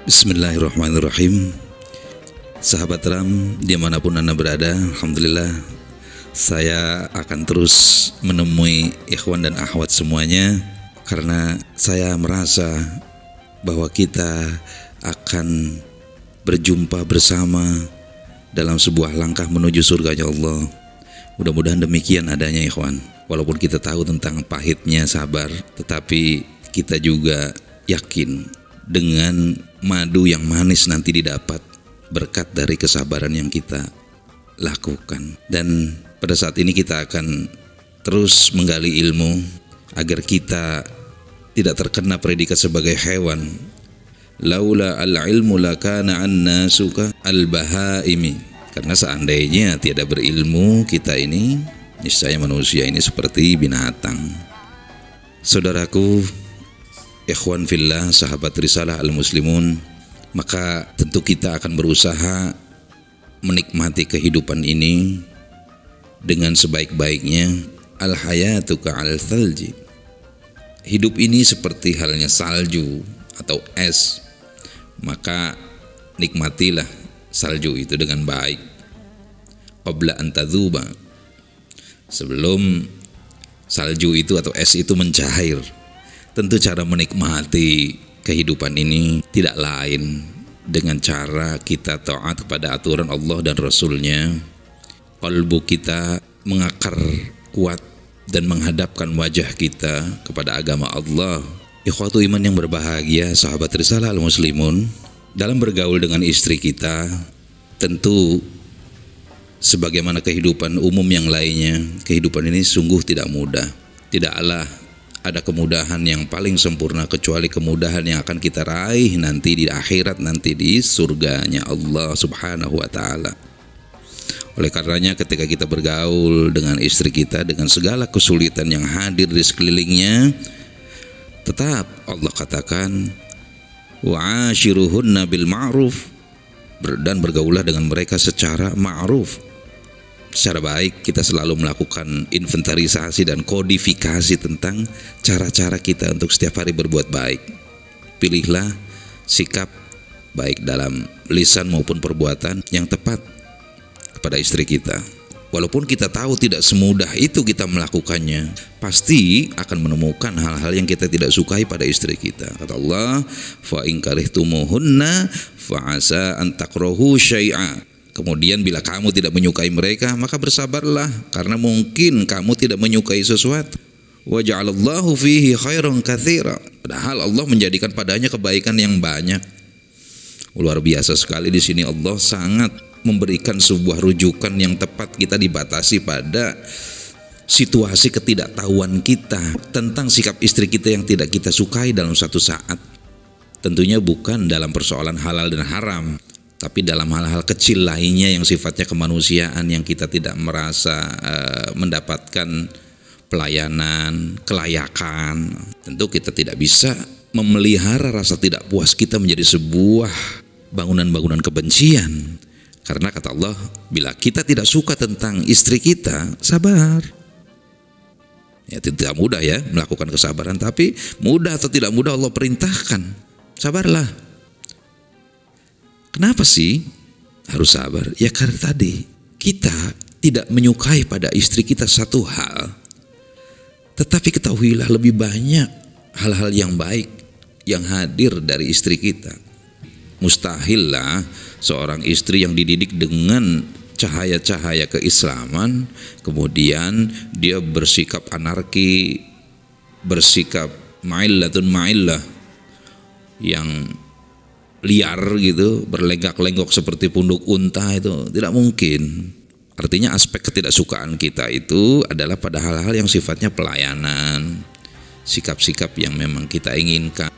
Bismillahirrahmanirrahim. Sahabat Ram, dimanapun Anda berada, Alhamdulillah saya akan terus menemui ikhwan dan akhwat semuanya, karena saya merasa bahwa kita akan berjumpa bersama dalam sebuah langkah menuju surganya Allah. Mudah-mudahan demikian adanya ikhwan. Walaupun kita tahu tentang pahitnya sabar, tetapi kita juga yakin dengan madu yang manis nanti didapat berkat dari kesabaran yang kita lakukan. Dan pada saat ini kita akan terus menggali ilmu agar kita tidak terkena predikat sebagai hewan. Laula al-ilmu lakana an-nasuka al-bahaimi. Karena seandainya tiada berilmu, kita ini niscaya manusia ini seperti binatang. Saudaraku, ikhwan fillah, sahabat risalah al-muslimun, maka tentu kita akan berusaha menikmati kehidupan ini dengan sebaik-baiknya. Al-hayatu ka'al thalji. Hidup ini seperti halnya salju atau es. Maka nikmatilah salju itu dengan baik. Qabla an tadhuba. Sebelum salju itu atau es itu mencair. Tentu cara menikmati kehidupan ini tidak lain dengan cara kita taat kepada aturan Allah dan Rasulnya. Qalbu kita mengakar kuat dan menghadapkan wajah kita kepada agama Allah. Ikhwatu iman yang berbahagia, sahabat risalah al-muslimun, dalam bergaul dengan istri kita, tentu sebagaimana kehidupan umum yang lainnya, kehidupan ini sungguh tidak mudah. Tidaklah ada kemudahan yang paling sempurna kecuali kemudahan yang akan kita raih nanti di akhirat, nanti di surganya Allah Subhanahu wa ta'ala. Oleh karenanya ketika kita bergaul dengan istri kita dengan segala kesulitan yang hadir di sekelilingnya, tetap Allah katakan wa'ashiruhunna bil ma'ruf, dan bergaulah dengan mereka secara ma'ruf. Secara baik, kita selalu melakukan inventarisasi dan kodifikasi tentang cara-cara kita untuk setiap hari berbuat baik. Pilihlah sikap baik dalam lisan maupun perbuatan yang tepat kepada istri kita. Walaupun kita tahu tidak semudah itu kita melakukannya, pasti akan menemukan hal-hal yang kita tidak sukai pada istri kita. Kata Allah, fa in karihtumuhunna fa asa an takrahu syai'a. Kemudian bila kamu tidak menyukai mereka, maka bersabarlah karena mungkin kamu tidak menyukai sesuatu. Wa ja'alallahu fihi khairan katsira. Padahal Allah menjadikan padanya kebaikan yang banyak. Luar biasa sekali di sini Allah sangat memberikan sebuah rujukan yang tepat. Kita dibatasi pada situasi ketidaktahuan kita tentang sikap istri kita yang tidak kita sukai dalam satu saat. Tentunya bukan dalam persoalan halal dan haram, tapi dalam hal-hal kecil lainnya yang sifatnya kemanusiaan, yang kita tidak merasa mendapatkan pelayanan, kelayakan. Tentu kita tidak bisa memelihara rasa tidak puas kita menjadi sebuah bangunan-bangunan kebencian. Karena kata Allah, bila kita tidak suka tentang istri kita, sabar. Ya, tidak mudah ya melakukan kesabaran, tapi mudah atau tidak mudah Allah perintahkan, sabarlah. Kenapa sih harus sabar? Ya karena tadi kita tidak menyukai pada istri kita satu hal, tetapi ketahuilah lebih banyak hal-hal yang baik yang hadir dari istri kita. Mustahillah seorang istri yang dididik dengan cahaya-cahaya keislaman, kemudian dia bersikap anarki, bersikap ma'illatun ma'illah, yang liar gitu, berlenggak-lenggok seperti punduk unta, itu tidak mungkin. Artinya aspek ketidaksukaan kita itu adalah pada hal-hal yang sifatnya pelayanan, sikap-sikap yang memang kita inginkan.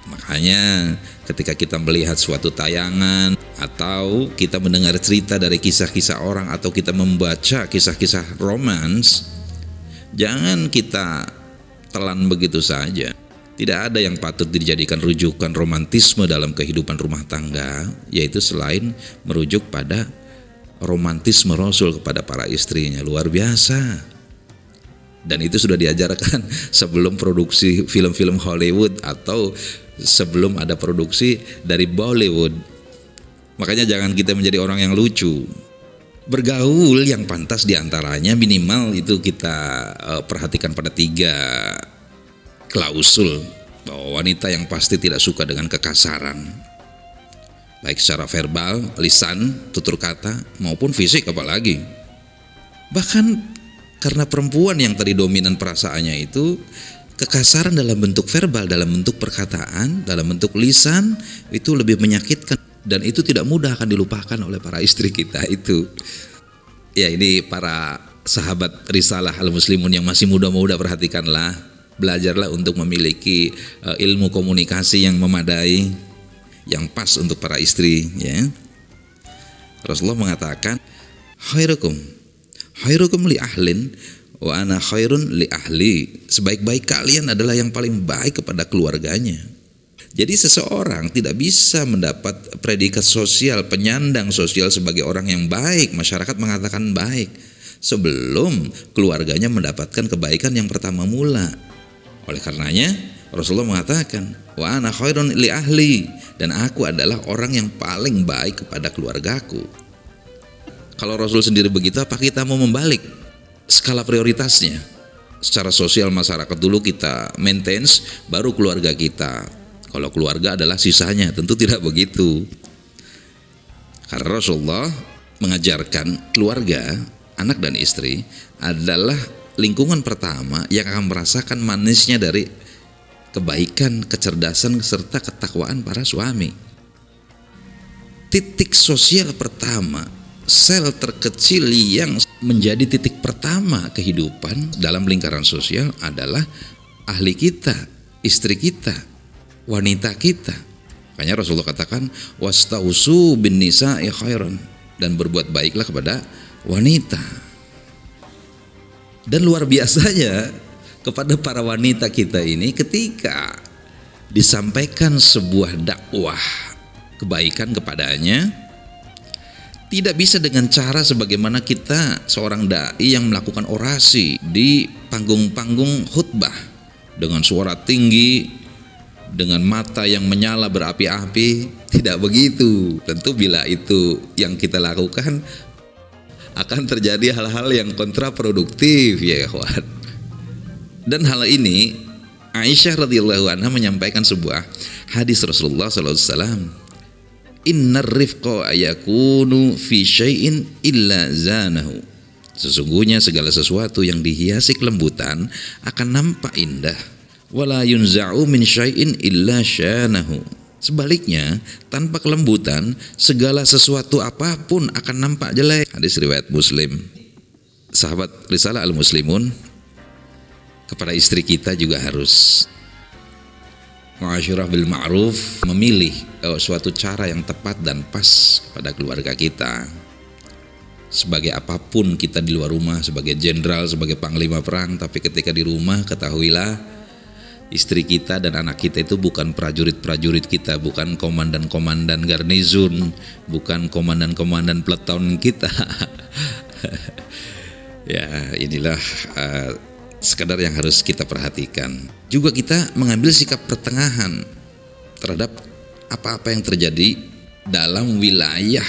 Makanya ketika kita melihat suatu tayangan atau kita mendengar cerita dari kisah-kisah orang atau kita membaca kisah-kisah romans, jangan kita telan begitu saja. Tidak ada yang patut dijadikan rujukan romantisme dalam kehidupan rumah tangga, yaitu selain merujuk pada romantisme Rasul kepada para istrinya. Luar biasa. Dan itu sudah diajarkan sebelum produksi film-film Hollywood atau sebelum ada produksi dari Bollywood. Makanya jangan kita menjadi orang yang lucu. Bergaul yang pantas diantaranya minimal itu kita perhatikan pada 3 klausul. Bahwa wanita yang pasti tidak suka dengan kekasaran, baik secara verbal, lisan, tutur kata, maupun fisik apalagi. Bahkan karena perempuan yang tadi dominan perasaannya itu, kekasaran dalam bentuk verbal, dalam bentuk perkataan, dalam bentuk lisan itu lebih menyakitkan, dan itu tidak mudah akan dilupakan oleh para istri kita itu. Ya, ini para sahabat Risalah Al-Muslimun yang masih muda-muda, perhatikanlah, belajarlah untuk memiliki ilmu komunikasi yang memadai, yang pas untuk para istri, ya. Rasulullah mengatakan, khairukum li ahlin wa ana khairun li ahli. Sebaik-baik kalian adalah yang paling baik kepada keluarganya. Jadi seseorang tidak bisa mendapat predikat sosial, penyandang sosial sebagai orang yang baik, masyarakat mengatakan baik, sebelum keluarganya mendapatkan kebaikan yang pertama mula. Oleh karenanya Rasulullah mengatakan, wa ana khairun li ahli, dan aku adalah orang yang paling baik kepada keluargaku. Kalau Rasul sendiri begitu, apa kita mau membalik skala prioritasnya? Secara sosial masyarakat dulu kita maintenance, baru keluarga kita. Kalau keluarga adalah sisanya, tentu tidak begitu. Karena Rasulullah mengajarkan keluarga, anak dan istri adalah lingkungan pertama yang akan merasakan manisnya dari kebaikan, kecerdasan, serta ketakwaan para suami. Titik sosial pertama, sel terkecil yang menjadi titik pertama kehidupan dalam lingkaran sosial adalah ahli kita, istri kita, wanita kita. Makanya Rasulullah katakan, wastausu bin nisa'i khairan, dan berbuat baiklah kepada wanita. Dan luar biasanya kepada para wanita kita ini, ketika disampaikan sebuah dakwah kebaikan kepadanya, tidak bisa dengan cara sebagaimana kita seorang dai yang melakukan orasi di panggung-panggung khutbah dengan suara tinggi, dengan mata yang menyala berapi-api. Tidak begitu. Tentu bila itu yang kita lakukan, akan terjadi hal-hal yang kontraproduktif, ya kawan. Dan hal ini Aisyah radhiyallahu anha menyampaikan sebuah hadis Rasulullah sallallahu alaihi wasallam, innar rifqa ayakunu fi syai'in illa zanahu. Sesungguhnya segala sesuatu yang dihiasi kelembutan akan nampak indah. Wala yunza'u min syai'in illa syanahu. Sebaliknya, tanpa kelembutan, segala sesuatu apapun akan nampak jelek. Hadis riwayat Muslim. Sahabat Risalah Al-Muslimun, kepada istri kita juga harus muasyarah bil ma'ruf, memilih suatu cara yang tepat dan pas pada keluarga kita. Sebagai apapun kita di luar rumah, sebagai jenderal, sebagai panglima perang, tapi ketika di rumah ketahuilah istri kita dan anak kita itu bukan prajurit-prajurit kita, bukan komandan-komandan garnizon, bukan komandan-komandan peleton kita. Ya, inilah sekadar yang harus kita perhatikan. Juga kita mengambil sikap pertengahan terhadap apa-apa yang terjadi dalam wilayah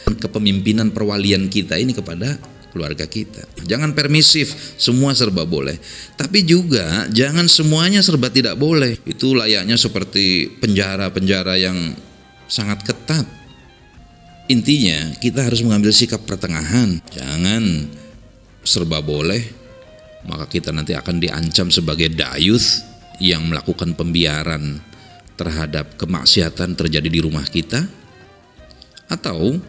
kepemimpinan perwalian kita ini kepada keluarga kita. Jangan permisif, semua serba boleh. Tapi juga jangan semuanya serba tidak boleh. Itu layaknya seperti penjara-penjara yang sangat ketat. Intinya kita harus mengambil sikap pertengahan. Jangan serba boleh, maka kita nanti akan diancam sebagai dayuth yang melakukan pembiaran terhadap kemaksiatan terjadi di rumah kita, atau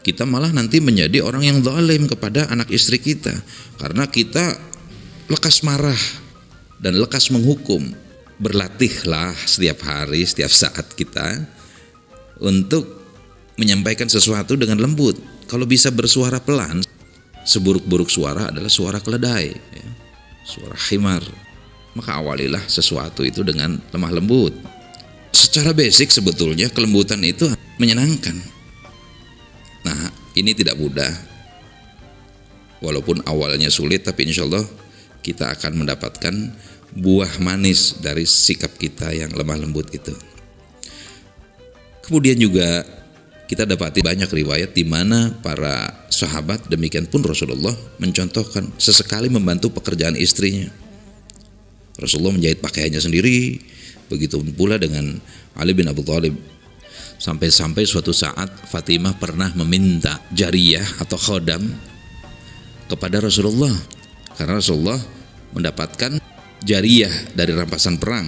kita malah nanti menjadi orang yang zalim kepada anak istri kita karena kita lekas marah dan lekas menghukum. Berlatihlah setiap hari, setiap saat kita untuk menyampaikan sesuatu dengan lembut. Kalau bisa bersuara pelan, seburuk-buruk suara adalah suara keledai, ya, suara khimar. Maka awalilah sesuatu itu dengan lemah lembut. Secara basic sebetulnya kelembutan itu menyenangkan. Nah, ini tidak mudah. Walaupun awalnya sulit, tapi insya Allah kita akan mendapatkan buah manis dari sikap kita yang lemah lembut itu. Kemudian juga kita dapati banyak riwayat di mana para sahabat, demikian pun Rasulullah, mencontohkan sesekali membantu pekerjaan istrinya. Rasulullah menjahit pakaiannya sendiri, begitu pula dengan Ali bin Abi Thalib. Sampai-sampai suatu saat Fatimah pernah meminta jariyah atau khodam kepada Rasulullah, karena Rasulullah mendapatkan jariyah dari rampasan perang.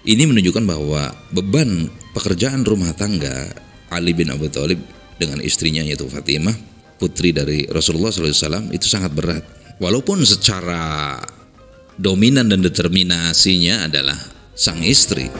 Ini menunjukkan bahwa beban pekerjaan rumah tangga Ali bin Abi Thalib dengan istrinya yaitu Fatimah, putri dari Rasulullah SAW, itu sangat berat. Walaupun secara dominan dan determinasinya adalah sang istri,